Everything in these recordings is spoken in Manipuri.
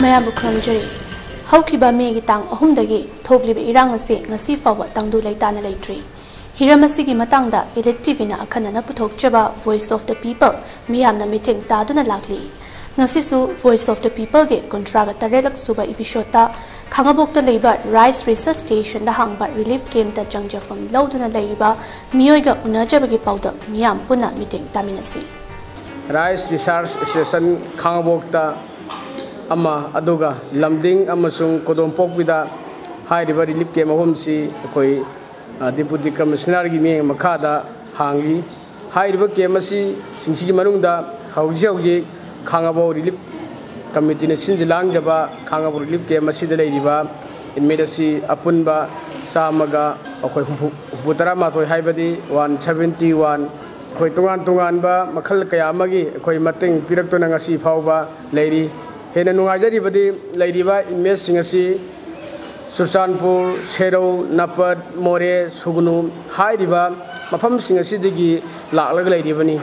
Mayam Bukramjari. Haukiba Megi Tang Ahumdagi, Toglib Irangasi, Nasi Fawa Tangdu Laitana Laitri. Hiramasigi Matanga, Electivina Akanana Putok Jaba, Voice of the People, Miyamna meeting Taduna Lakli. Nasisu, Voice of the People Gate, Contraga Tarelak Suba Ibishota, Kangabok the Labor, Rice Research Station, the Hangba Relief Game the Jangja from Lauduna Laiba, Mioiga Unajabagi Powder, Miyam Puna meeting Taminasi. Rice Research Station, Kangabok the Ama Aduga, Lamding, Amasung, Kodompok with a high river relief game of Homsi, Koi, Deputy Commissioner Gimi, Makada, Hangi, high river Kemasi, Sinsi Marunda, Hauji, Kangabo Relief Committee, Sinjilang Jaba, Kangabo Relief Kemasi the Ladiba, in Medasi, Apunba, Samaga, Putarama to Haibadi, 171. Koi Tunganba, Makal Kayamagi, Koi Mating, Piratonangasi Pauba, Lady. Hena nungajari badi laidiba image singasi Sursanpur, Shero, Napat, More, Sugunu, Hairiba, Mapam singasi digi laklag laidibani.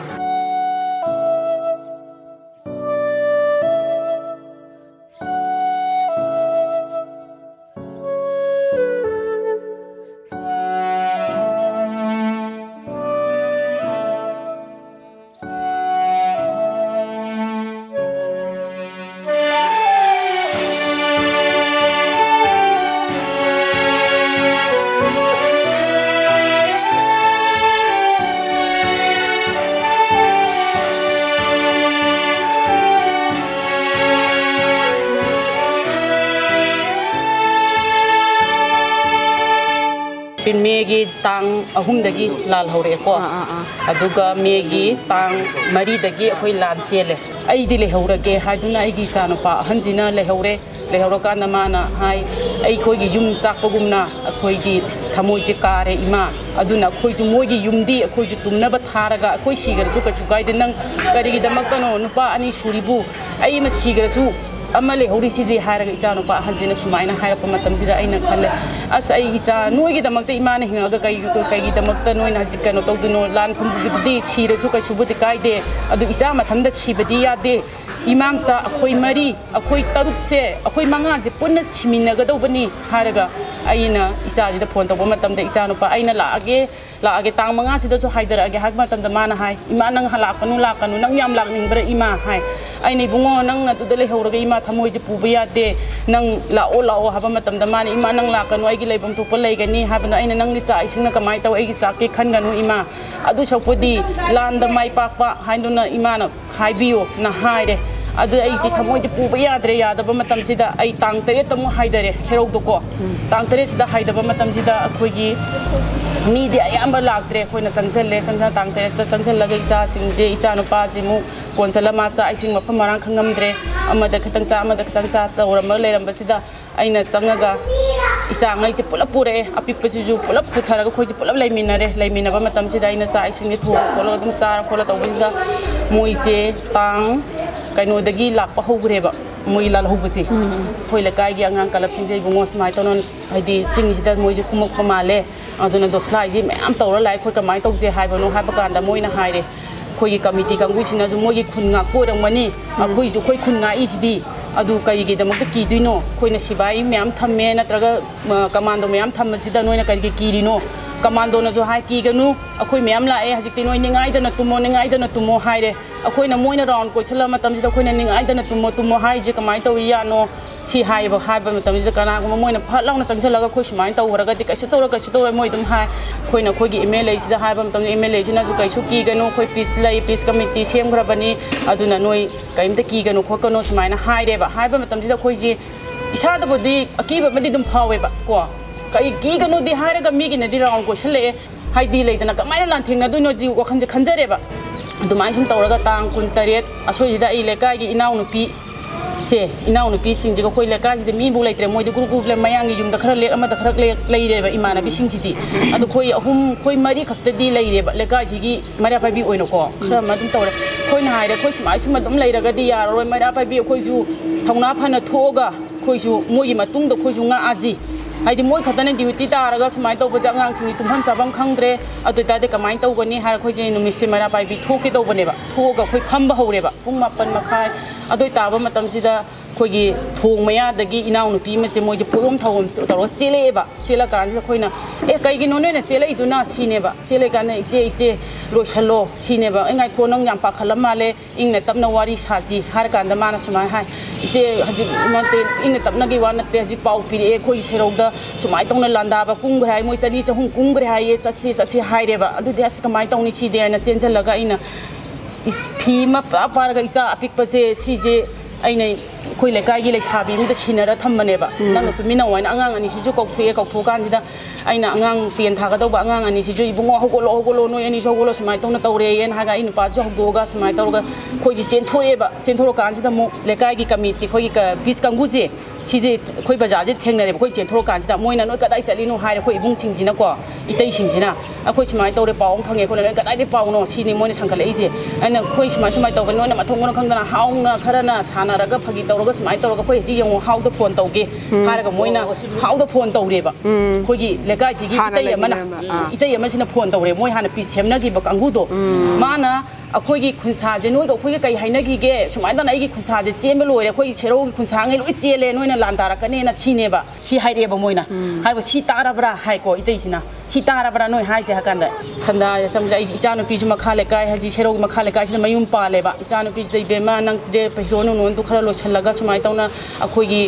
Megi tang ahumdagi lal hore ko aduga megi tang mari dagi khoi lan chele ai di le horage haiduna ai gi chano pa hanjina le horoka namana hai ai khoi gi yum chakpagumna khoi gi thamoi je kare ima aduna khoi ju moi gi yumdi khoi ju tumna ba tharaga khoi sigar ju ka chukai de nang kari gi damak tano nupa ani suribu ai ma sigar ju amale hori sidi haraga isano pa hanjina sumaina harapa matam sida aina khalle as ai isa noi gi damakta imane hinga kai gi damakta noi na jikano tawduno lan phambu gi sira chu kai subudi kai de adu isa mathamda sibadi yade imam cha akhoi mari akhoi taruk se akhoi manga je punna siminaga dawbani haraga aina isa ji da phone tawba matam de isano pa aina laage tang manga sida chu haidara age hak matam da mana hai ima nang halakanu nang yam lakning bra ima hai ai nei bungo nang na tudale horoga ima thamoi je pubiya de nang lao haba matam da mani ima nang la kanu ai gi leibam tu palai gani habana aina nang ni sa isingna kamai taw ai gi sa ke khan ganu ima adu chopodi land mai pakpa hainduna ima na haibiyo na haide adu ai si thamoi je pubiya dre ya da matam sida ai tang tere tamu haidare serok do ko tang tere sida haidaba matam sida akhoi gi media ayamba laktre khoina chanselle samsa tang tere ta chansel laga isa singje isa no pa jimu konsala ma cha ising mafam marang khangamdre amada khatang cha tawram leram basida aina changaga isa ngai che pulap pure apipasi ju pulap putharaga khoi che pulap laimina ba matam sida aina cha ising ni tho kholo dum cha khola tawinga moi se tang kaino dagi lakpa hogreba moi lal hobasi khoi la kai gi angang kalap sing je bungos mai tonon haidi ching sida moi je kumok pamale aduna doslai ji am tawra lai khoi kamai tawje haibano haiba kanda moina haire khoi gi committee kangu china ju moi gi khunga ko rangmani akhoi ju khoi khunga isidi adu kai gi damak ki duino khoi na sibai myam thamme natraga commando myam thammasida noina kai gi kirino commando na jo hai ki ganu akhoi myam la e hajik tinoi ningai da na tumo haire akhoi na moina round ko sala matam sida khoi na ningai da na tumo hai je kamai tawi ya no si hai ba matam sida kana ko moina phalang na sangchalaga khoi sumai taw raga ti kaisu taw moi dum hai khoi na khoi gi MLA sida hai ba matam MLA sina ju kaisu ki ganu khoi peace committee sem grabani aduna noi kaimta ki ganu khokano sumaina haire ba hai ba matam sida khoi ji isa da bodi akiba madi dum phawe ba ko kai ki ganu di hairaga mi gi na di round ko sele haidi leidana kamai lan thingna du no di wakhan je khanjare ba dumai sum tawraga tang kun taret asoi da I lekai gi inau nu pi sing ji ko khoi lekai ji mi bu leitre moi du group le mayang yum da khara le ama da khara leire ba imana bi sing ji di adu khoi ahum khoi mari khakta di leire ba lekai ji gi mari pa bi oino ko khara ma dum tawra khoi na haire khoi smai sum dum leiraga di ya roi mari pa bi khoi ju thongna phana thoga khoi ju moi gi matung da khoi ju nga aji haidi moi khatane duty taraga sumai to baja ngang sing tumham sabam khangdre adu ta de kamai to gani har khoi je nu misi mara pai bi thoke to bane ba thoga khoi phamba hore ba pung mapan makhai adu ta ba matam sida ꯑꯩꯈꯣꯏꯒꯤ ꯊꯣꯡ ꯃꯌꯥꯗꯒꯤ ꯏꯅꯥꯎꯅꯨꯄꯤ ꯑꯃꯁꯦ ꯃꯣꯏꯁꯦ ꯄꯣꯠꯂꯣꯝ ꯊꯧꯔꯝ ꯇꯧꯔꯒ ꯆꯦꯜꯂꯛꯑꯦꯕ ꯆꯦꯜꯂꯀꯥꯟꯁꯤꯗ ꯑꯩꯈꯣꯏꯅ ꯀꯩꯒꯤꯅꯣ ꯅꯣꯏꯅ ꯆꯦꯜꯂꯛꯏꯗꯨꯅ ꯁꯤꯅꯦꯕ ꯆꯦꯜꯂꯀꯥꯟꯗ ꯏꯆꯦ ꯂꯣꯏꯁꯜꯂꯣ ꯁꯤꯅꯦꯕ ꯉꯥꯏꯈꯣ ꯅꯪ ꯌꯥꯝ ꯄꯥꯈꯠꯂ ꯃꯥꯜꯂꯦ ꯏꯪꯅ ꯇꯞꯅ ꯋꯥꯔꯤ ꯁꯥꯁꯤ ꯍꯥꯏꯔꯀꯥꯟꯗ ꯃꯥꯅ ꯁꯨꯃꯥꯏꯅ ꯍꯥꯏ ꯏꯆꯦ ꯍꯧꯖꯤꯛ ꯅꯠꯇꯦ ꯏꯪꯅ ꯇꯞꯅꯒꯤ ꯋꯥ ꯅꯠꯇꯦ ꯍꯧꯖꯤꯛ ꯄꯥꯎ ꯄꯤꯔꯛꯑꯦ ꯑꯩꯈꯣꯏꯒꯤ ꯁꯦꯔꯧꯗ ꯁꯨꯃꯥꯏꯅ ꯇꯧꯅ ꯂꯥꯟꯗꯥꯕ ꯀꯨꯝꯈ꯭ꯔꯦ ꯍꯥꯏ ꯃꯣꯏ 200-300 ꯀꯨꯝꯈ꯭ꯔꯦ ꯍꯥꯏꯌꯦ ꯆꯠꯁꯤ ꯍꯥꯏꯔꯦꯕ ꯑꯗꯨꯗꯤ ꯑꯁ ꯀꯃꯥꯏꯅ ꯇꯧꯅꯤ ꯁꯤꯗꯤ ꯍꯥꯏꯅ ꯆꯦꯟꯁꯤꯜꯂꯒ ꯑꯩꯅ ꯐꯤ ꯑꯃ ꯄꯥꯔꯒ ꯏꯆꯥ ꯑꯄꯤꯛꯄꯁꯦ ꯁꯤꯁꯦ ꯑꯩꯅ ꯑꯩꯈꯣꯏ ꯂꯩꯀꯥꯏꯒꯤ ꯂꯩꯁꯥꯕꯤ ꯑꯃꯗ ꯁꯤꯟꯅꯔ ꯊꯝꯕꯅꯦꯕ ꯅꯪꯅ ꯇꯨꯃꯤꯟꯅꯧ ꯍꯥꯏꯅ ꯑꯉꯥꯡ ꯑꯅꯤꯁꯤꯁꯨ ꯀꯧꯊꯣꯛꯑꯀꯥꯟꯁꯤꯗ ꯑꯩꯅ ꯑꯉꯥꯡ 10 ꯊꯥꯒꯗꯧꯕ ꯑꯉꯥꯡ ꯑꯅꯤꯁꯤꯁꯨ ꯏꯕꯨꯡꯉꯣ ꯍꯧꯒꯠꯂꯣ ꯅꯣꯏ ꯑꯅꯤꯁꯨ ꯍꯧꯒꯠꯂꯣ ꯁꯨꯃꯥꯏꯅ ꯇꯧꯅ ꯇꯧꯔꯦꯅ ꯍꯥꯏꯔꯒ ꯑꯩ ꯅꯨꯄꯥꯁꯨ ꯍꯧꯗꯣꯛꯑꯒ ꯁꯨꯃꯥꯏꯅ ꯇꯧꯔꯒ ꯑꯩꯈꯣꯏꯁꯤ ꯆꯦꯟꯊꯣꯔꯛꯀꯥꯟꯁꯤꯗ ꯑꯃꯨꯛ ꯂꯩꯀꯥꯏꯒꯤ ꯀꯃꯤꯇꯤ ꯑꯩꯈꯣꯏꯒꯤ ꯕꯤꯁ ꯀꯥꯡꯕꯨꯁꯦ ꯁꯤꯗꯤ ꯑꯩꯈꯣꯏ ꯕꯖꯥꯔꯁꯦ ꯊꯦꯡꯅꯔꯦꯕ ꯑꯩꯈꯣꯏ ꯆꯦꯟꯊꯣꯔꯛꯀꯥꯟꯁꯤꯗ ꯃꯣꯏꯅ ꯅꯣꯏ ꯀꯗꯥꯏ ꯆꯠꯂꯤꯅꯣ ꯍꯥꯏꯔꯦ ꯑꯩꯈꯣꯏ ꯏꯕꯨꯡꯁꯤꯡꯁꯤꯅꯀꯣ ꯏꯇꯩꯁꯤꯡꯁꯤꯅ ꯑꯩꯈꯣꯏ ꯁꯨꯃꯥꯏꯅ ꯇꯧꯔꯦ ꯄꯥꯎ ꯑꯃ ꯐꯪꯉꯦ ꯑꯩꯈꯣꯏꯅ ꯀꯗꯥꯏꯗꯒꯤ ꯄꯥꯎꯅꯣ ꯁꯤꯅꯤ ꯃꯣꯏꯅ ꯁꯪꯒꯠꯂꯛꯏꯁꯦ ꯑꯩꯅ ꯑꯩꯈꯣꯏ ꯁꯨꯃꯥꯏꯅ ꯇꯧꯕ ꯅꯣꯏꯅ ꯃꯊꯣꯡ ꯃꯔꯝ ꯈꯪꯗꯅ ꯍꯥꯎꯅ ꯈꯔꯅ ꯁꯥꯟꯅꯔꯒ ꯐꯥꯒꯤ ꯇꯧꯔꯒ ꯁꯨꯃꯥꯏꯅ ꯇꯧꯔꯒ ꯑꯩꯈꯣꯏ ꯍꯧꯖꯤꯛ ꯌꯦꯡꯉꯣ ꯍꯥꯎꯗ ꯐꯣꯟ ꯇꯧꯒꯦ ꯍꯥꯏꯔꯒ ꯃꯣꯏꯅ ꯍꯥꯎꯗ ꯐꯣꯟ ꯇꯧꯔꯦꯕ ꯑꯩꯈꯣꯏꯒꯤ ꯂꯩꯀꯥꯏꯁꯤꯒꯤ ꯏꯇꯩ ꯑꯃꯁꯤꯅ ꯐꯣन ꯇꯧꯔꯦ ꯃꯣꯏ ꯍꯥꯟꯅ ꯄꯤ ꯁꯦꯝꯅꯈꯤꯕ ꯀꯥꯡꯕꯨꯗꯣ ꯃꯥꯅ ꯑꯩꯈꯣꯏꯒꯤ ꯈꯨꯟꯁꯥꯁꯦ ꯅꯣꯏꯒ ꯑꯩꯈꯣꯏꯒ ꯀꯩ ꯍꯥꯏꯅꯈꯤꯒꯦ ꯁꯨꯃꯥꯏꯅ ꯇꯧꯅ ꯑꯩꯒꯤ ꯈꯨꯟꯁꯥꯁꯦ ꯆꯦꯟꯕ ꯂꯣꯏꯔꯦ ꯑꯩꯈꯣꯏ ꯁꯦꯔꯧꯒꯤ ꯈꯨꯟꯁꯥꯉꯩ ꯂꯣꯏ ꯆꯦꯜꯂꯦ ꯅꯣꯏꯅ ꯂꯥꯟꯗꯥꯔꯛꯀꯅꯦꯅ ꯁꯤꯅꯦꯕ ꯁꯤ ꯍꯥꯏꯔꯛꯑꯦꯕ ꯃꯣꯏꯅ ꯍꯥꯏꯕ ꯁꯤ ꯇꯥꯔꯕ꯭ꯔꯥ ꯍꯥꯏꯀꯣ ꯏꯇꯩꯁꯤꯅ ꯁꯤ ꯇꯥꯔꯕ꯭ꯔꯥ ꯅꯣꯏ ꯍꯥꯏꯁꯦ ꯍꯥꯏꯀꯥꯟꯗ ꯁꯟꯗꯥ ꯆꯝꯖ ꯑꯩ ꯏꯆꯥꯅꯨꯄꯤꯁꯨ ꯃꯈꯥ ꯂꯩꯀꯥꯏ ꯍꯥꯏꯗꯤ ꯁꯦꯔꯧꯒꯤ ꯃꯈꯥ ꯂꯩꯀꯥꯏꯁꯤꯗ ꯃꯌꯨꯝ ꯄꯥꯜꯂꯦꯕ ꯏꯆꯥꯅꯨꯄꯤꯁꯤꯗ ꯏꯕꯦꯝꯃ ꯅꯪ ꯄꯩꯔꯣ ꯅꯨꯡꯗꯨ ꯈꯔ ꯂꯣꯏꯁꯤꯜꯂꯒ ꯁꯨꯃꯥꯏꯅ ꯇꯧꯅ ꯑꯩꯈꯣꯏꯒꯤ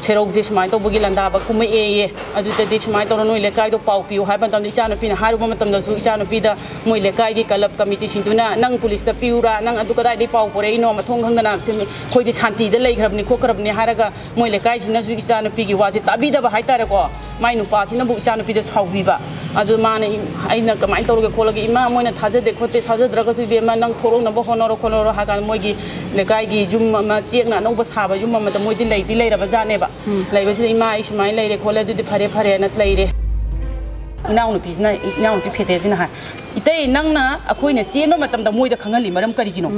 ꯁꯦꯔꯧꯁꯦ ꯁꯨꯃꯥꯏꯅ ꯇꯧꯕꯒꯤ ꯂꯥꯟꯗꯥꯕ ꯀꯨꯝꯃꯛꯑꯦꯌꯦ ꯑꯗꯨꯗꯗꯤ ꯁꯨꯃꯥꯏꯅ ꯇꯧꯅ ꯅꯣꯏ ꯂꯩꯀꯥꯏꯗꯣ ꯄꯥꯎ ꯄꯤꯌꯨ ꯍꯥꯏꯕ ꯃꯇꯝꯗ ꯏꯆꯥꯅꯨꯄꯤꯅ ꯍꯥꯏꯔꯨꯕ ꯃꯇꯝꯗꯁꯨ ꯏꯆꯥꯅꯨꯄꯤꯗ ꯃꯣꯏ ꯂꯩꯀꯥꯏꯒꯤ ꯀꯂꯕ ꯀꯃꯤꯇꯤꯁꯤꯡꯗꯨꯅ ꯅꯪ ꯄꯨꯂꯤꯁꯇ ꯄꯤꯌꯨꯔꯥ ꯅꯪ ꯑꯗꯨ ꯀꯗꯥꯏꯗꯒꯤ ꯄꯥꯎ ꯄꯨꯔꯛꯏꯅꯣ ꯃꯊꯣꯡ ꯈꯪꯗꯅ ꯑꯩꯈꯣꯏꯗꯤ ꯁꯥꯟꯇꯤꯗ ꯂꯩꯈ꯭ꯔꯕꯅꯤ ꯈꯣꯠꯈ꯭ꯔꯕꯅꯤ ꯍꯥꯏꯔꯒ ꯃꯣꯏ ꯂꯩꯀꯥꯏꯁꯤꯅꯁꯨ ꯏꯆꯥꯅꯨꯄꯤꯒꯤ ꯋꯥꯁꯦ ꯇꯥꯕꯤꯗꯕ ꯍꯥꯏꯇꯥꯔꯦꯀꯣ ꯃꯥꯏ ꯅꯨꯄꯥꯁꯤꯅꯕꯨ ꯏꯆꯥꯅꯨꯄꯤꯗ ꯁꯥꯎꯕꯤꯕ ꯑꯗꯨ ꯃꯥꯅ ꯑꯩꯅ ꯀꯃꯥꯏꯅ ꯇꯧꯔꯒꯦ ꯈꯣꯠꯂꯒꯦ ꯏꯃꯥ ꯃꯣꯏꯅ ꯊꯥꯖꯗꯦ ꯈꯣꯠꯇꯦ ꯊꯥꯖꯗ꯭ꯔꯒꯁꯨ ꯏꯕꯦꯝꯃ ꯅꯪ ꯊꯣꯛꯂꯛꯅꯕ ꯍꯣꯠꯅꯔꯣ ꯈꯣꯠꯅꯔꯣ ꯍꯥꯏꯀꯥꯟꯗ ꯃꯣꯏꯒꯤ ꯂꯩꯀꯥꯏꯒꯤ ꯌꯨꯝ ꯑꯃ ꯆꯦꯛꯅ ꯑꯅꯧꯕ ꯁꯥꯕ ꯌꯨꯝ ꯑꯃꯗ ꯃꯣꯏꯗꯤ ꯂꯩꯔꯕ ꯖꯥꯠꯅꯦꯕ ꯂꯩꯕꯁꯤꯗ ꯏꯃꯥ ꯑꯩ ꯁꯨꯃꯥꯏꯅ ꯂꯩꯔꯦ ꯈꯣꯠꯂꯦ ꯑꯗꯨꯗꯤ ꯐꯔꯦꯅ ꯂꯩꯔꯦ ꯏꯅꯥꯎꯅꯨꯄꯤ ꯐꯦꯇꯦꯁꯤꯅ ꯍꯥꯏ ꯏꯇꯩ ꯅꯪꯅ ꯑꯩꯈꯣꯏꯅ ꯆꯦꯟꯕ ꯃꯇꯝꯗ ꯃꯣꯏꯗ ꯈꯪꯍꯜꯂꯤ ꯃꯔꯝ ꯀꯔꯤꯒꯤꯅꯣ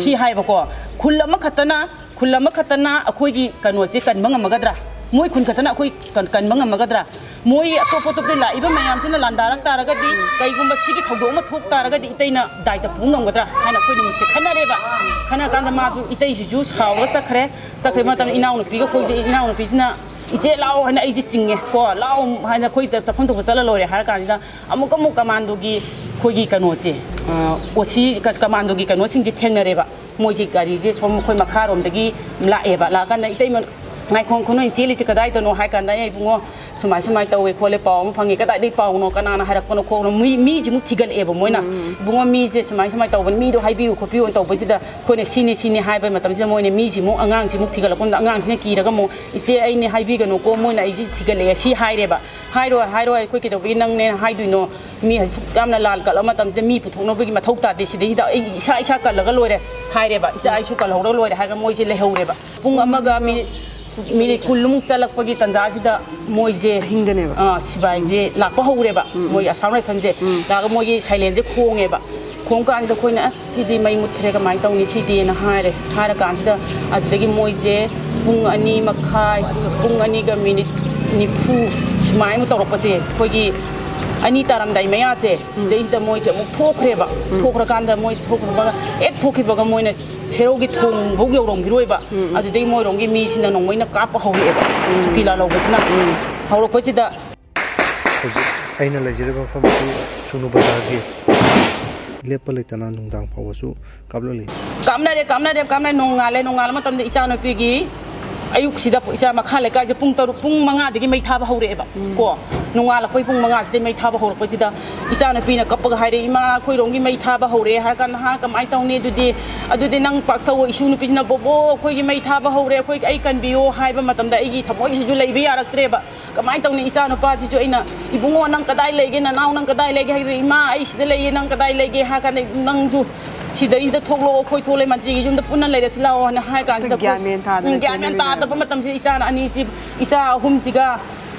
ꯁꯤ ꯍꯥꯏꯕꯀꯣ ꯈꯨꯜ ꯑꯃꯈꯛꯇꯅ ꯑꯩꯈꯣꯏꯒꯤ ꯀꯩꯅꯣꯁꯦ ꯀꯟꯕ ꯉꯝꯃꯒꯗ꯭ꯔꯥ ꯃꯣꯏ ꯈꯨꯟ ꯈꯛꯇꯅ ꯑꯩꯈꯣꯏ ꯀꯟꯕ ꯉꯝꯃꯒꯗ꯭ꯔꯥ ꯃꯣꯏ ꯑꯇꯣꯞꯄꯗ ꯂꯥꯛꯏꯕ ꯃꯌꯥꯝꯁꯤꯅ ꯂꯥꯟꯗꯥꯔꯛ ꯇꯥꯔꯒꯗꯤ ꯀꯩꯒꯨꯝꯕ ꯁꯤꯒꯤ ꯊꯧꯗꯣꯛ ꯑꯃ ꯊꯣꯛ ꯇꯥꯔꯒꯗꯤ ꯏꯇꯩꯅ ꯗꯥꯏꯇ ꯄꯨꯕ ꯉꯝꯒꯗ꯭ꯔꯥ ꯍꯥꯏꯅ ꯑꯩꯈꯣꯏ ꯅꯨꯃꯤꯠꯁꯦ ꯈꯟꯅꯔꯦꯕ ꯈꯟꯅꯔꯀꯥꯟꯗ ꯃꯥꯁꯨ ꯏꯇꯩꯁꯤꯁꯨ ꯁꯥꯎꯔꯒ ꯆꯠꯈ꯭ꯔꯦ ꯃꯇꯝꯗ ꯏꯅꯥꯎꯅꯨꯄꯤꯁꯤꯅ ꯏꯆꯦ ꯂꯥꯛꯑꯣ ꯍꯥꯏꯅ ꯑꯩꯁꯦ ꯆꯤꯡꯉꯦ ꯀꯣ ꯂꯥꯛꯑꯣ ꯍꯥꯏꯅ ꯑꯩꯈꯣꯏ ꯆꯠꯐꯝ ꯊꯣꯛꯄ ꯆꯠꯂ ꯂꯣꯏꯔꯦ ꯍꯥꯏꯔ ꯀꯥꯟꯁꯤꯗ ꯑꯃꯨꯛ ꯀꯃꯥꯟꯗꯣꯒꯤ ꯑꯩꯈꯣꯏꯒꯤ ꯀꯩꯅꯣꯁꯦ OC ꯀꯃꯥꯟꯗꯣꯒꯤ ꯀꯩꯅꯣꯁꯤꯡꯁꯦ ꯊꯦꯡꯅꯔꯦꯕ ꯃꯣꯏꯁꯤ ꯒꯥꯔꯤꯁꯦ ꯁꯣꯝ ꯑꯩꯈꯣꯏ ꯃꯈꯥꯔꯣꯝꯗꯒꯤ ꯂꯥꯛꯑꯀꯥꯟꯗ ꯏꯇꯩ ꯉꯥꯏꯈꯣꯡ ꯈꯨꯅꯣꯏ ꯆꯦꯜꯂꯤꯁꯦ ꯀꯗꯥꯏꯗꯅꯣ ꯍꯥꯏ ꯀꯥꯟꯗ ꯑꯩ ꯏꯕꯨꯡꯉꯣ ꯁꯨꯃꯥꯏꯅ ꯇꯧꯋꯦ ꯈꯣꯠꯂꯦ ꯄꯥꯎ ꯑꯃ ꯐꯪꯉꯦ ꯀꯗꯥꯏꯗꯒꯤ ꯄꯥꯎꯅꯣ ꯀꯅꯥꯅ ꯍꯥꯏꯔꯛꯄꯅꯣ ꯈꯣꯠꯄꯅꯣ ꯃꯤꯁꯤꯃꯨꯛ ꯊꯤꯒꯠꯂꯛꯑꯦꯕ ꯃꯣꯏꯅ ꯏꯕꯨꯡꯉꯣ ꯃꯤꯁꯦ ꯁꯨꯃꯥꯏꯅ ꯇꯧꯕꯅꯤ ꯃꯤꯗꯣ ꯍꯥꯏꯕꯤꯌꯨ ꯈꯣꯠꯄꯤꯌꯨ ꯇꯧꯕꯁꯤꯗ ꯑꯩꯈꯣꯏꯅ ꯁꯤꯅꯤ ꯍꯥꯏꯕ ꯃꯇꯝꯁꯤꯗ ꯃꯣꯏꯅ ꯃꯤꯁꯤꯃꯨꯛ ꯑꯉꯥꯡꯁꯤꯃꯨꯛ ꯊꯤꯒꯠꯂꯛꯄ ꯃꯇꯝꯗ ꯑꯉꯥꯡꯁꯤꯅ ꯀꯤꯔꯒ ꯑꯃꯨꯛ ꯏꯆꯦ ꯑꯩꯅꯦ ꯍꯥꯏꯕꯤꯒꯅꯨꯀꯣ ꯃꯣꯏꯅ ꯑꯩꯁꯤ ꯊꯤꯒꯠꯂꯛꯑꯦ ꯁꯤ ꯍꯥꯏꯔꯦꯕ ꯍꯥꯏꯔꯣꯏ ꯑꯩꯈꯣই ꯀꯩꯗꯧꯕꯒꯤ ꯅꯪꯅꯦ ꯍꯥꯏꯗꯣꯏꯅꯣ ꯃꯤ ꯍꯧꯖꯤꯛ ꯌꯥꯝꯅ ꯂꯥꯜ ꯀꯠꯂ ꯃꯇꯝꯁꯤꯗ ꯃꯤ ꯄꯨꯊꯣꯛꯅꯕꯒꯤ ꯃꯊꯧ ꯇꯥꯗꯦ ꯁꯤꯗꯩꯁꯤꯗ ꯑꯩ ꯏꯁꯥ ꯀꯜꯂꯒ ꯂꯣꯏꯔꯦ ꯍꯥꯏꯔꯦꯕ ꯑꯩꯁꯨ ꯀꯜꯍꯧꯔꯒ ꯂꯣꯏꯔꯦ ꯍꯥꯏꯔꯒ ꯃꯣꯏꯁꯦ ꯂꯩꯍꯧꯔꯦꯕ ꯄꯨꯡ ꯑꯃꯒ मिनिट 10 चलपगी तंजासीदा मोइजे सिबाइजे लाप हौरेबा मोइ असाम राइफलजे लाग मोइगे साइलेंजे खोंगेबा खोंग कानदा खोइना सिदी मै मुत्खरे कमाइ तौनी सिदीना हारे कानसिदा अदगी मोइजे पुंग अनि मखाइ पुंग अनि ग मिनिट निफु सुमाइ मु तौरपचे खोइगी अनि तारमदाइ मयासे सिदैदा मोइजे मुक थोखरेबा थोखरकानदा मोइ थोखरबा एक थोखिबगा मोइना सेरोगी थोंग भोग यौरंगिरोइबा अदुदै मोइरोंगी मीसिना नोंमैना काप हौरेबा किला लौबसिना हौरपचिदा अइना लैजरबा फमसु सुनु बजारगी लेप लेतना नुंदांग फावसु काबलले कामनारे नोंगाल मतमदे इचानोपीगी अयुक सिदा इसा मखा लेकाजे पुंग 5 दगी मै थाबा हौरेबा को नोंगाल पै पुंग 5 सिदे मै थाबा हौरपचिदा इचानोपीना कपगा हाइरे इमा खोइरोंगी मै थाबा हौरे हारकान हा कमाइ तौनी अदुदि नंग पाक्थौ इशु नुपीना बोबो खोइगी मै थाबा हौरे खोइ आई कनबियो हाइबा मतमदा आइगी थमोइसिजु लैबे यारक्त्रेबा कमाइ तौनी इचानोपासिजु अइना इबुंगो नंग कदाइ लैगे नानाव नंग कदाइ लैगे हाइदे इमा आई सिदे लैगे नंग कदाइ लैगे हाकान नंगजु सिदैदा थोगलो खोइ थोले मंत्री युमदा पुन्ना लैरसि लाओ हना हाय कानसिदा ग्यान तादबा मतमसि इसा अनि इसा अहुमसिगा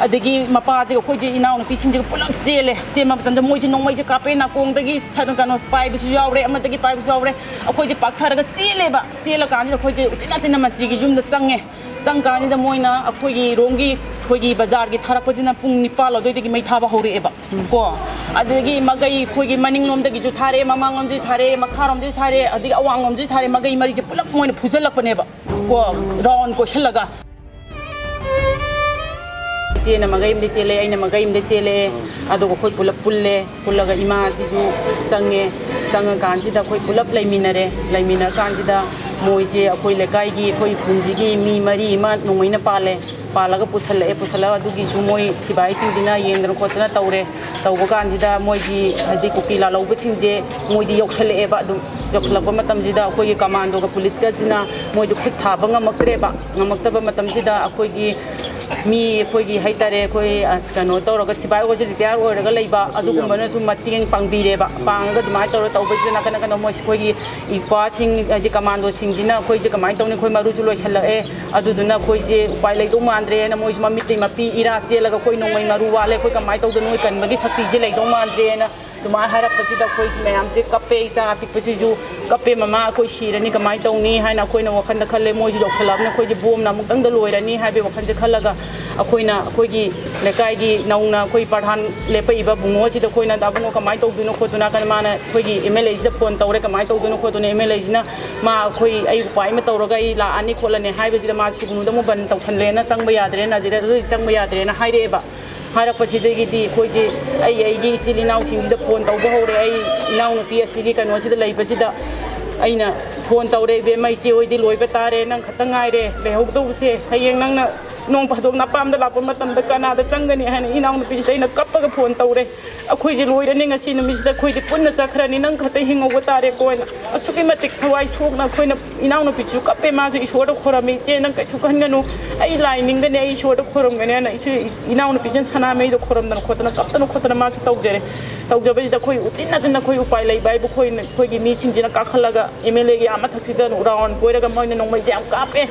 अदगी मपाजे खोइजे इनाव नपीसिंजे पुलप चेले सेमा मतमदा मोइजे नोंमैजे कापे नाकोंगदगी छन कनो पाइबसु यावरे अमदगी पाइबसु यावरे अखोइजे पाक्थरगा चेलेबा चेला कानसिदा खोइजे चिना मंत्रीगी युमदा चंग कानिदा मोइना अखोइगी रोंगी खोइगी बाजार की थारपजिना पुंग 9 अदोइदगी मै थाबा हौरेबा को अदगी मगई खोइगी मनिंग लोमदगी जु थारे ममांग लोमदि थारे मखारोमदि थारे अदगी अवांग लोमदि थारे मगई मरिजे पुलप मोइना फुजलकपनेबा को राउंड क्वेश्चन लगा चेन मगैम दे चेले अइना मगैम दे चेले अदो कोई पुलप पुल्ले पुल्लगा इमा सिसु संगे संग कांसिदा कोई पुलप लेमिनरे लेमिनर कांसिदा मोइसे अखोई लेकाइगी अखोई खुंजिगी मी मरी इमा नोमैना पाले पालगा पुसला अदुगी सु मोइ सिबाई चिंजिना येंदन खोतना तौरे तौबो कांसिदा मोइगी हदि कुकी ला लौबो चिंजे मोइदी योक्सलेबा अदु जोखलप मतमजिदा अखोई कमांडो का पुलिस का सिना मोइजु खुद थाबा ngamaktreba ngamaktaba matamsida अखोई मी अखोई हाइतारे अखोई कनो तौरगा सिबाई को रिटायर ओरगा लेबा अदुगुंबना सु मतिंग पांगबीरेबा पांगगा दुमाय तौर तौबसिदा नकन कनो मोइस अखोई इपासिंग हदि कमांडो सिंजिना अखोई जे कमाय तौनि अखोई मारुजु लोइसलए अदुदुना अखोई जे उपाय लेदो मांद्रे ना मोइस ममिति मपी इरा चेलगा अखोई नोंमै मारु वाले अखोई कमाय तौदो नोइ कनबगी शक्ति जे लेदो मांद्रे ना दुमाय हारपसिदा अखोई मैम से कपे इसा पिपसिजु कपे ममा अखोई सिरनी कमाय तौनि हाइना अखोइना वखन खले मोइजु जोखसलाबना अखोई जे बोम ना मुक्तंग लोइरनी हाइबे वखन जे खलगा अखोइना अखोइगी लेकाइगी नौना अखोई प्रधान लेपइबा बुंगो सिदा अखोइना दाबुंगो कमाय तौदुनो खोतुना कन माना अखोइगी एमएलए सिदा फोन तौरे कमाय तौदुनो खोतुना एमएलए सिना मा अखोई अइ उपाय मा तौरगा इ लाआनी खोलने हाइबे सिदा मा सिगुनुदा मो बन तौसनलेना चंगबा याद्रेना जिरा चंगबा याद्रेना हाइरेबा हारपसिदगी अखोइजे अइगी इचिल इनाउसिंगदा फोन तौबा हौरे अइ इनाउनुपी असिगी कनोसिदा लैबसिदा अइना फोन तौरे बेमा इचे होइदि लोइबा तारे नंग खतंग गाइरे लेहौदौसे हयेंग नंगना नोंग फादोक नापामदा लापा मतमदा कनादा चंगनी हाना इनाउनुपीसिदा अइना कप्पगा फोन तौरे अखोइजे लोइरनि ngasi numisida अखोइदि पुन्ना चखरानि नंग खतै हिंगौबा तारे कोइना असुकि मतिक थवाइ सोकना अखोइना इनाउनुपीसु कप्पे माजु ईश्वरदा खोरमि चे नंग कैसु खनगनु अइ लाइनिंगने अइ ईश्वरदा खोरमगने हाना इसे इनाउनुपीजन सनामेदो खोरमदन खोतना खोतना माजु तौजरे तौजबसिदा अखोइ उचिन्ना जिन्ना अखोइ उपाय लैबाइबो खोइना अखोइगी मीसिंजिना काखलगा एमएलए गी आमा थक्सिदा राउंड कोइरगा मोइना नोंमैसे याम कापे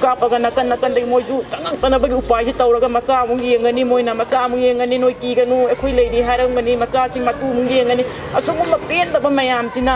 कापगा नकन नकन मोइजु चंगतनबगी उपाय तौरगा मचा अमु येंगनी मोइना मचा अमु येंगनी नोइ कीगनु अखोइ लेदि हारंगनी मचा सिंग मतु मु येंगनी असुगुम पेंदब मयाम सिना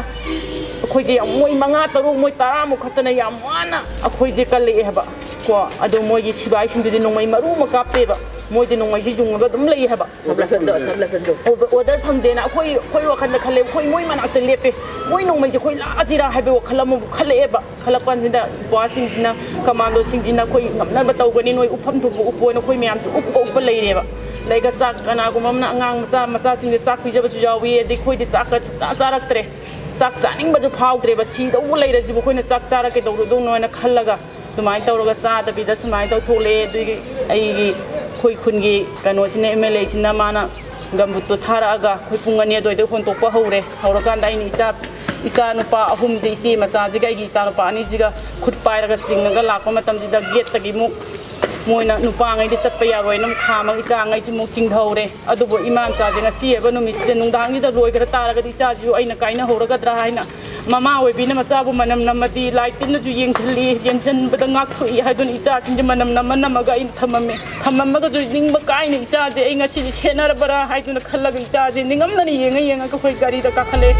अखोइजे मोइ मंगा तरु मोइ 10 मु खतना याम वाना अखोइजे कले हेबा को अदो मोइगी सिबाई सिंगदि नोंमै मरु म कापेबा मोइदि नोंमैसि जुंगगा दम लई हेबा सबलफदो ऑर्डर फंगदेना अखोइ वखन खले अखोइ मोइ मनाक्त लेपे मोइ नोंमैजे अखोइ लाजिरा हेबे वखल म खलेबा खलपनसिदा वासिंगसिना कमांडो सिंजिना अखोइ ngमनबा तौगनी नोइ उफम थुप उपोन अखोइ म्याम उप लेरेबा लेगा चाक कनागुमना अंगांग मचा सिंग चाक पिजबसु यावी एदि खोइदि चाक चारक्तरे चाक चानिंगबजु फाउद्रेबा सिदौ लेरजिबो खोइना चाक चारके दौदौ नोइना खलगा तुमाइ तौरगा चादबिदा सुमाइ तौ थोले दुगी अइगी खोइ खुनगी कनोसिना एमएलए सिना माना गम्बुतो थारागा खोइ पुंगनी अदोइदो होनतोपा हौरे हौरकांदा आइनि इसा नुपा अहुम जे इसे मचाजिगा इगी इसा नुपा अनिजिगा खुद पाइरगा सिंगगा लापा मतमजिदा गेटतगी मुक मोइना नुपांगैदि चटपा यारोइना खामग इचांगैसु मुक चिंधौरे अदुबो इमाम चाजे ngasi एबा नुमिसदे नुंदांगिदा लोइगरा तारगदि इचाजिउ अइना काइना हौरगद्रा हाइना ममा ओइबिना मचाबु मनम नमदि लाइटिनजु येंगथलि येंजनबदा ngakhui हाइदुन इचाजिंदि मनम नमनमगा इन थममगा जु निंगबा काइना इचाजे अइ ngasi सेनरबरा हाइदुन खल्लगा इचाजे निंगमननि येंगा खोइ गारिदा काखले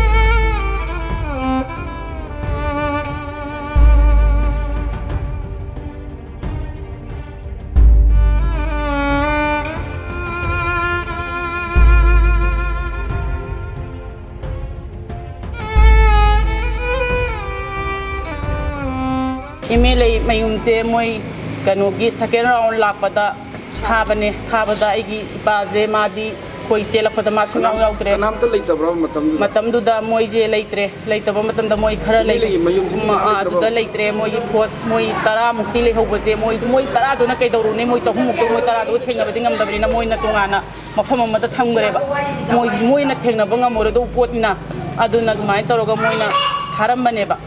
एमएलए मयुमसे मोइ कनोगी सेकेंड राउंड लापदा थाबदा आइगी इपाजे मादी कोइ चेलपदा मा सुनाउ याउत्रे नामत लैतब्रा मतमदुदा मोइजे लैतबा मतमदा मोइ खरा लैले अदुदा लैत्रे मोइ फोर्स मोइ 10 मुक्ति लेहौबजे मोइ 10 दुना कैदौरुने मोइ 3 मुक्ति मोइ 10 दु थेंगबदि ngमदबरिना मोइना तोंगाना मफम अमदा थंगरेबा मोइना थेंगनबा ngमोरदो पोटिना अदुना दुमाइ तौरगा मोइना थारमबनेबा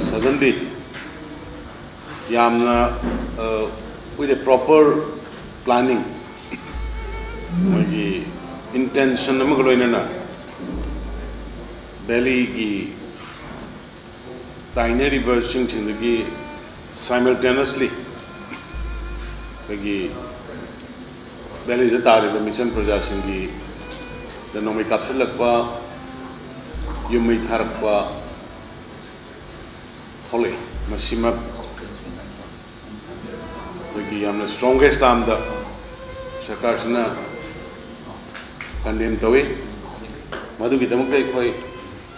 suddenly yamna with a proper planning magi intention amagaloina na belly gi ताइनरीब सिंगी साइमल्टेनियसली वैली तारीब मिशन प्रजा सिंगी नोमी कापसलप युमई थारप थोले स्ट्रोंगेस्ट टाइम सरकार कंडेम तौई मधुगीदमक अखोई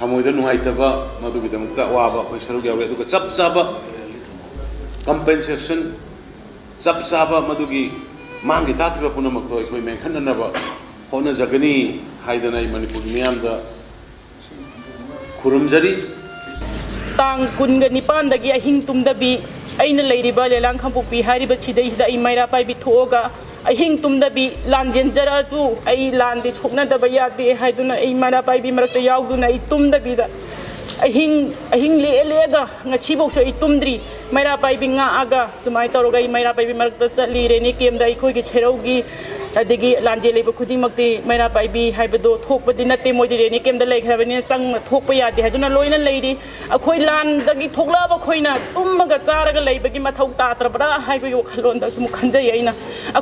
थमोद नुहाइतब मधुगीदमक अवाब अखोई सरुक यावे अदुगा चप चाब कंपेंसेशन चप चाब मधुगी मांगी ताकिब पुनमक अखोई मेंखननब होनजगनी हाइदना मणिपुर मियामदा खुरुमजरी तांग कुनग निपानदगी अहिंग तुमदबी अइना लेरिबा लेलांग खंपुपी हारिबा छिदैसिदा अइ मैरा पाइबी थोगा अहिंग तुमदबी लांजेंजराजु अइ लांदे छोकनदबा यादे हाइदुना अइ मैरा पाइबी मरकता याउदुना अइ तुमदबीदा अहिंग लेगा ngasiboksो अइ तुमद्री मैरा पाइबी ngaगा तुमाय तौरगा अइ मैरा पाइबी मरकता चली रेनी केमदा अइखोइगी छेरौगी अदगी लांजे लेब खुदिमक्ति मैरा पाइबी हाइबदो थोकपदि नते मोइदि रेनी केमदा लेखरबनि संग थोकप यादे हाइदुना लोइना लेरि अखोइ लांदगी थोकलाबा खोइना तुमगा चारगा लेबगी मथौ तात्रबरा हाइबगी वखलोंदा सुम खंजै अइना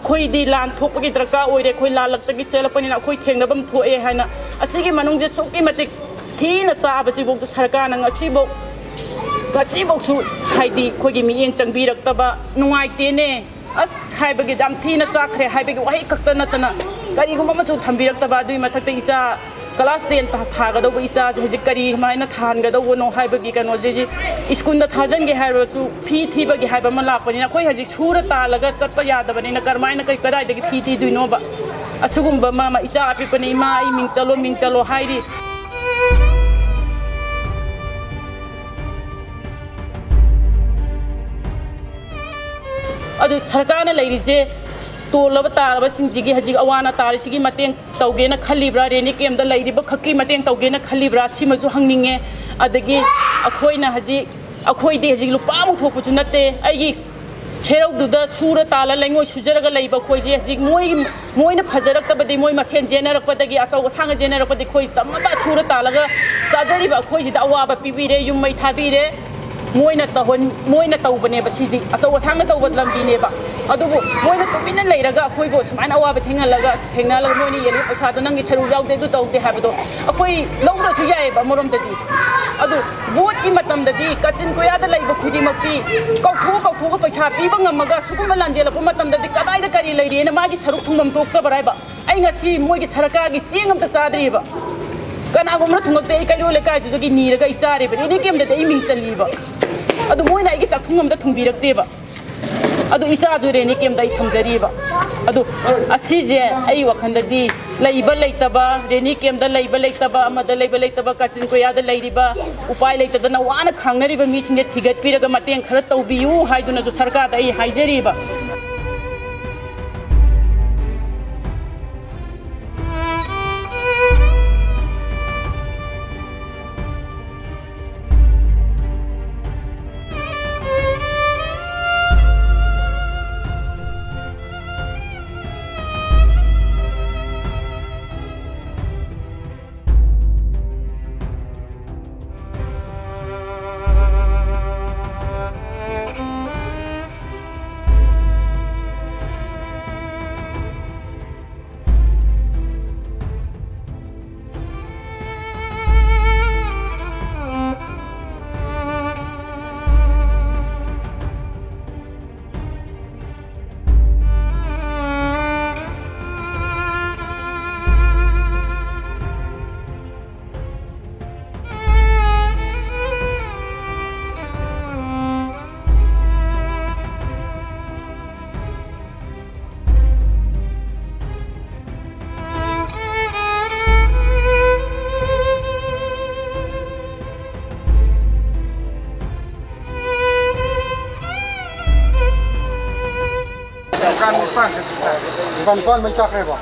अखोइदि लान थोकपगी दरका ओइरे अखोइ लालक्तगी चेलपनिना अखोइ थेंगनबम थोए हाइना असिगी मनुंगजे सुकी मतिक थीना चाबजिबोक सरकारना ngasiboksु हाइदि खोइगी मियेंग चंगबिरक्तबा नुंगाइतेने अस हाइबगी जाम थीना चाखरे हाइबगी वही खक्ता नतना करिगुम मचु थंबिरक्तबा दुई मथक्ते इसा क्लास 10 थागदौब इसा हजि करी माइना थानगदौबनो हाइबगी कनो जे स्कूल दा थाजनगे हाइबसु फी थीबगी हाइबा म लाकपनिना खोइ हजि छुरा तालगा चप्पा यादबनिना करमाइना कै कदाइदगी फी थी दुइनोबा असुगुम्बा मा इसा आपिपनि मा आई मिंग चलो हाइरि अदु सरकारना लेरिजे तोलब तारब सिंजिगी हजि अवाना तारिसिगी मतेंग तौगेना खलिब्रा रेनी केमदा लेरिब खक्की मतेंग तौगेना खलिब्रा सिमजु हंगनिंगे अदगी अखोइना हजि अखोइदि हजि लुपामु थोकपुचु नते आइगी छेरौदुदा सुर ताला लेंगोइ सुजरगा लेब खोइजे हजि मोइना फजरक्तबदि मोइ मसेन जेनरक्पदगी असौ सांग जेनरक्पदि खोइ चम्मबा सुर तालगा चाजरिबा खोइसिदा अवाबा पिबिरे युम्मै थाबिरे मोइना तौबने बसिदि अचौ असांग तौब लंबिनेबा अदुबु मोइना तुमिना लेरगा अखोइबो सुमाइना अवाबा थेंगलगा मोइना येलु पैसादो नंगी सरु याउदे दु तौदे हाबदो अखोइ लौदसु याएबा मोरमददि अदु बोट की मतमददि कचिन कोयादा लेब खुदिमक्ति कौथोगा पैसा पीबा ngamaga सुगुम लांजेलप मतमददि कदाइदा करी लेरिना मागी सरुक थुंगम तोक्तबराइबा ai ngasi मोइगी सरकारगी चेंगमता चाद्रिबा कनागुमना थुंगते कइरो लेकाइदुगी नीरगा इचारेबा इनि केमददि इ मिंग चलीबा अदु मोइना आइगी चाथुंगमदा थुंबिरक्तेबा अदु इचाजु रेनी केमदा इ थमजरीबा अदु असिजे आई वखंददि लैबा लैतबा रेनी केमदा लैबा लैतबा अमदा लैबा लैतबा काचिन कोयादा लैरिबा उपाय लैतदना वाना खांगनरिबा मिसिंगे थिगतपिरगा मतेंग खरा तौबियु हाइदुनाजु सरकारदा आई हाइजरीबा Pan mai chak reba.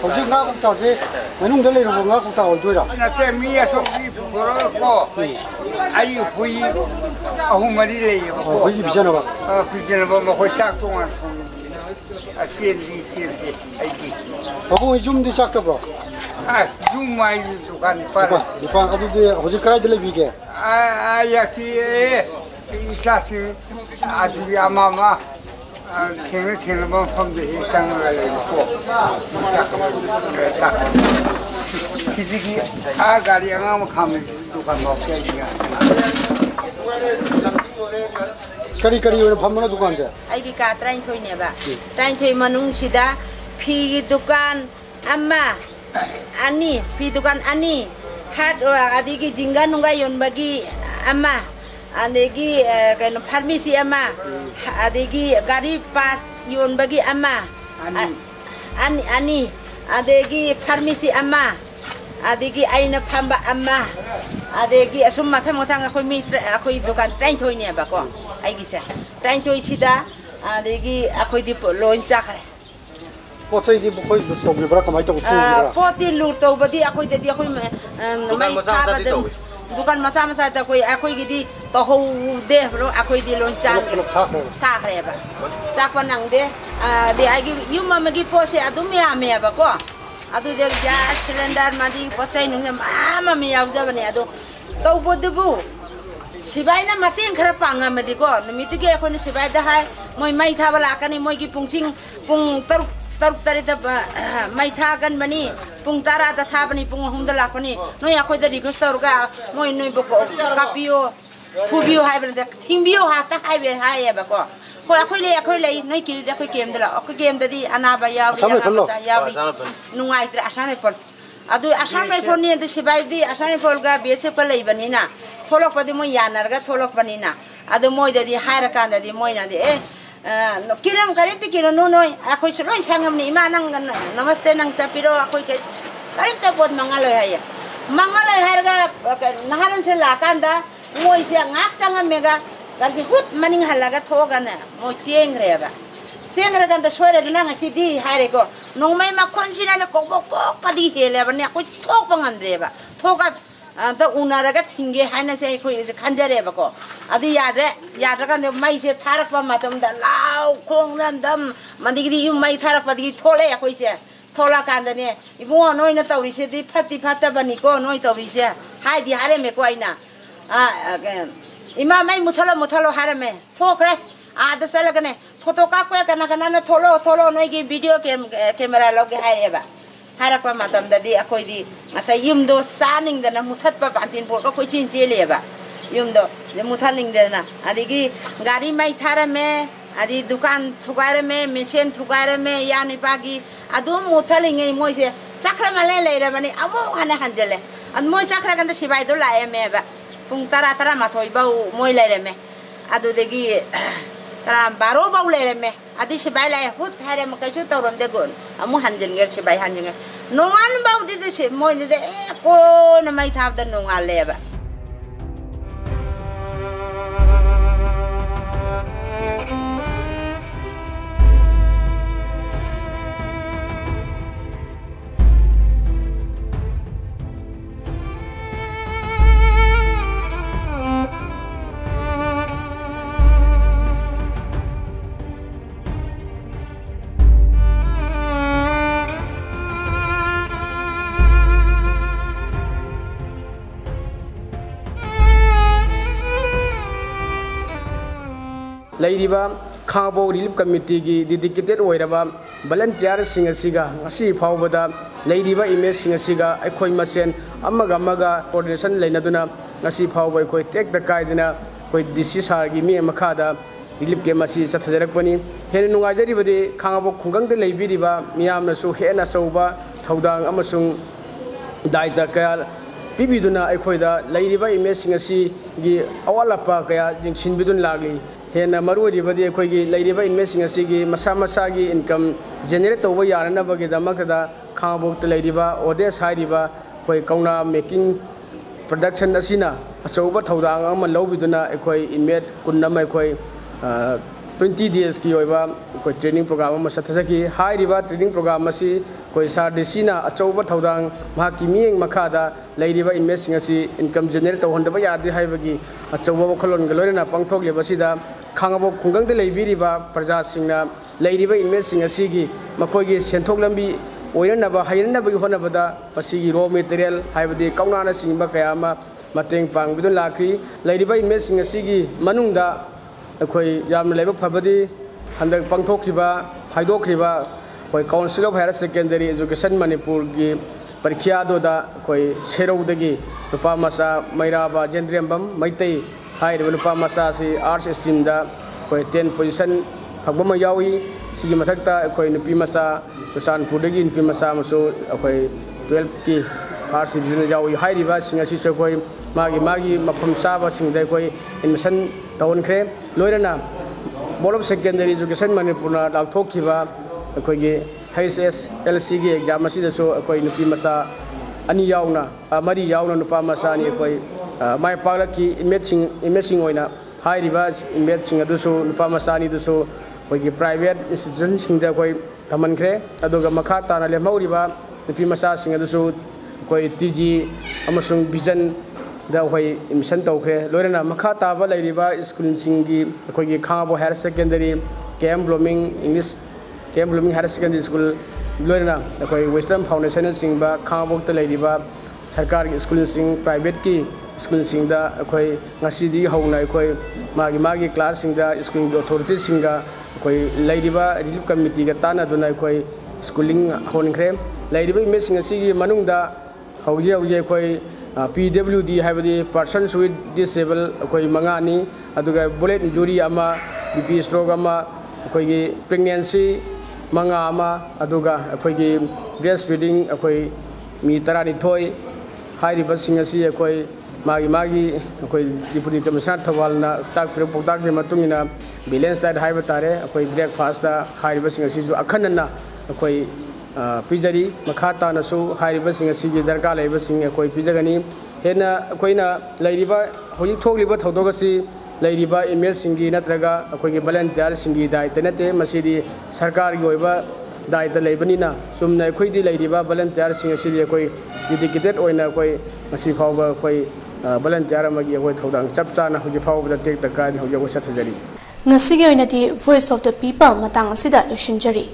Hojik nga kung tao je menung dale ro nga kung tao doira. Na che mi aso ki foro ko. Ai fui ahum mari le yo. Oh, hui bijana ba. Bijana ba mo ko sak tong a sien di ai ki. Ako jum di chak ta bro. Jumai dukan par. Dukan aduh tu hujung kerai tu lebih ke? Ya si isasi aduh ya mama. Cina bang pun deh tang lagi ko. Kiki gari yang am kami dukan mau kerja. Kari orang pamana dukan je. Aiki ka train thoi ne ba. Train thoi manung sida phi dukan amma ani phi dukan ani hat adigi jingga nunga yon bagi amma adigi kan pharmacy amma adigi gari pat yon bagi amma ani adigi pharmacy amma adigi aina phamba amma adigi asum mathang mathang akhoi dukan train thoi ne ba ko aigi sa train thoi sida adigi akhoi di loin chakhre Potoi di bukai luto beri berapa kamai tu luto beri. Poti luto badi aku itu dia aku mai thaba dukan masa itu aku gidi tahu deh bro aku di loncat. Tak reba. Sakwan nang deh deh aku yuma magi pose adu mia ba ko. Adu deh gas cylinder madi pose nungnya mama mia udah bani adu. Tahu bodoh bu. Sibai na mati yang kerap angam madi ko. Namitu ke aku ni sibai dah hai. Mai thaba lakan ni moi ki pungsing pung Taruk tari ta mai tha kan bani pung tara ta tha bani pung hum da lak bani noi akoi da request tor ga moi noi bo ko kapio phubio hai ban da thimbio ha ta hai be hai ba ko akoi le noi ki da akoi game da akoi game da di anaba ya ya nungai tra asane pon adu asane pon ni da sibai di asane pol ga bese pa lei bani na tholok pa di moi yanar ga tholok bani na adu moi da di hai ra kan da di moi na di kiram karib ti kiro nunoy ako suloy sangam ni ima nang namaste nang sapiro ako karib ta pod mangaloy haya harga naharan se lakanda moy sia ngak sangam mega kasi hut maning halaga thoga na mo sieng reba kan da soire dina ngasi di hare ko nong mai ma khonsina na kokbok padi hele ba ne ako thok pangandreba thoga ता उनारा का थिंगे है ना से कोई खंजरे बको अभी याद रखा ने मई से थारक पा मतम दा लाउ खोंग दम मंदी की यूं मई थारक पा दी थोड़े या कोई से थोड़ा कांदा ने इबो नोई ना तौरी से दी फत्ती बनी को नोई तौरी से हाय दी हारे में कोई ना इमा मई मुथलो हारे में थोक रे आधा साल कने फोटो का कोई कना ना थोलो नोई की वीडियो कैमरा लोगे हाय बा harap pa matam dadi ako di asa yumdo saning dana muthat pa bantin por ko chin chele ba yumdo muthaning dana adigi gari mai thara me adi dukan thugare me machine thugare me yani pagi adu muthaling ei moi se sakra male le ra bani amu hana hanjele an moi sakra kan sibai do lae me ba pung tara ma thoi ba moi le me adu degi tara baro ba le me adi sibai la hut hare ma kachu torom de gon amu hanjengger sibai hanjengger nongan bau di se moi de ko na mai thap da nongal le ba Lairiba Khabo Relief Committee gi dedicated oiraba volunteer singasiga ngasi phawbada lairiba image singasiga akhoi masen amaga coordination leinaduna ngasi phawba akhoi tek da kaidina koi DC sar gi mi makhada relief ke masi chathajarakpani hen nungajari bade Khabo khungang de leibiriba miyamna su hena sauba thaudang amasung daita kaya pibiduna akhoi da lairiba image singasi gi awalapa kaya jingsin bidun lagli हेना मरुदी बदी अखोगी लाइरिबा इनमेसिंग असिगी मसा मसागी इनकम जनरेट तौबा यारनबगी दमकदा खाबोक्त लाइरिबा ओडेस हाइरिबा कोई कौना मेकिंग प्रोडक्शन असिना अचौबा थौदांग अमा लौबिदुना अखोई इनमेट कुन्नम अखोई 20 days की ओइबा कोई ट्रेनिंग प्रोग्राम अमा सथसकी हाइरिबा ट्रेनिंग प्रोग्राम असि कोई सारदिसिना अचौबा थौदांग माकी मियेंग मखादा लाइरिबा इनमेसिंग असि इनकम जनरेट तौहंदबा यादि हाइबगी अचौबा वखलोन गलोरेना पांगथोगलेबसिदा खांगबो खुंगंग दे लेबिरिबा प्रजा सिंगना लेरिबा इनमेट सिंग असिगी मखोगी सेंथोक लंबी ओइरनबा हाइरनबगी होनबदा मसिगी रो मटेरियल हाइबदि कौनाना सिंबा कयामा मतेंग पांगबिदु लाख्री लैरिबा इमेज सिंग असिगी मनुंगदा अखोई याम लेबा फबदि हंदक पांगथोखरिबा फाइदोखरिबा अखोई council of higher secondary education Manipur की परीक्षा दोदा अखोई सेरौदगी नुपा मसा मैराबा जेंद्रेंबम मैतै हाइरबा नुपा मसा सि आर्ट्स स्ट्रीम दा अखोई 10 पोजीशन फगबमा यावी सिगी मथक्ता अखोई नुपी मसा सुशानपुरदगी नुपी मसा मसो अखोई 12 की फर्स्ट डिवीजन जावी हाइरिबा सिंग असि अखोई मागी मफम चाबा सिंगदा अखोई एडमिशन तौनख्रे लोइरना board of secondary education Manipur लाथोखिबा अखोई HSLC की एग्जाम असिदसो अखोई नुपी मसा अनि यावना मरी यावना नुपा मसा नि अखोई माय पालकी इमेजिंग ओइना हाइरिबा इमेजिंग अदुसो नुपा मसा नि दुसो अखोई प्राइवेट इंस्टीट्यूशन सिंगदा अखोई तमनख्रे अदुगा मखा ताना लेमौरिबा नुपी मसा सिंग अदुसो अखोई TG अमसुंग विजन दा अखोई एडमिशन तौख्रे लोइरना मखा ताबा लैरिबा स्कूल सिंगी अखोई खांगबो higher secondary KM blooming English KM blooming higher secondary school लोइरना अखोई वेस्टर्न फाउंडेशन सिंबा खांगबोक्ता लैरिबा सरकार की स्कूल सिंग प्राइवेट की स्कूल सिंगदा अखोई ngasi di hauna अखोई मागी क्लास सिंगदा स्कूल अथॉरिटी सिंगा अखोई लैरिबा रिलीफ कमिटी का ताना दुना अखोई स्कूलिंग होनख्रे लैरिबा इमेज सिंग असिगी मनुंगदा हौजे अखोई PWD हाइबदी पर्सन्स विथ डिसेबल अखोई मंगानी अदुगा बुलेट इंजुरी अमा BP स्ट्रोक अमा अखोई प्रेगनेंसी मंगा अमा अदुगा अखोई ब्रेस्ट फीडिंग अखोई मी 12 हाइरिबा सिंग असि अखोई मागी अखोई डिप्यूटी कमिश्नर थवालना ताकपिर पौताक के मतुंगिना बैलेंस डाइट हाइबा तारे अखोई ब्रेकफास्ट दा हाइरिबा सिंग असि जो अखनना अखोई पिजरी मखा तानसु हाइरिबा सिंग असि की दरकार लेबा सिंग अखोई पिजगनी हेना अखोइना लैरिबा होजि थोगलिबा थौदोगसि लैरिबा इमेज सिंगी नत्रगा अखोई वॉलंटियर सिंगी दायित्व नते मसिदी सरकार की ओइबा दायित्व लेबनिना सुमना अखोइदी लैरिबा वॉलंटियर सिंग असि अखोई डेडिकेटेड ओइना अखोई मसि फावबा अखोई वॉलंटियर अमगी अखोई थौदांग चपचाना होजि फावबा टेक तकादि होजि अखोई सत्सजरी ngasi oinati voice of the people matang asida losinjari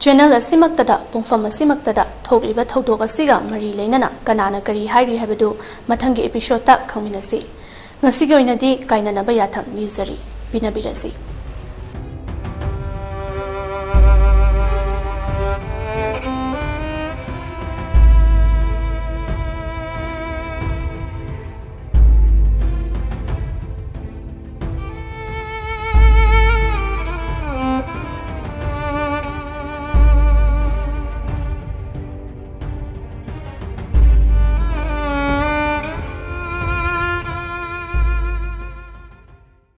channel asimaktada pongfam asimaktada thogliba thodok asiga mari leinana kanana kari hairi habadu mathangi episode ta khaminasi ngasi oinati kainana ba yathang nizari binabirasi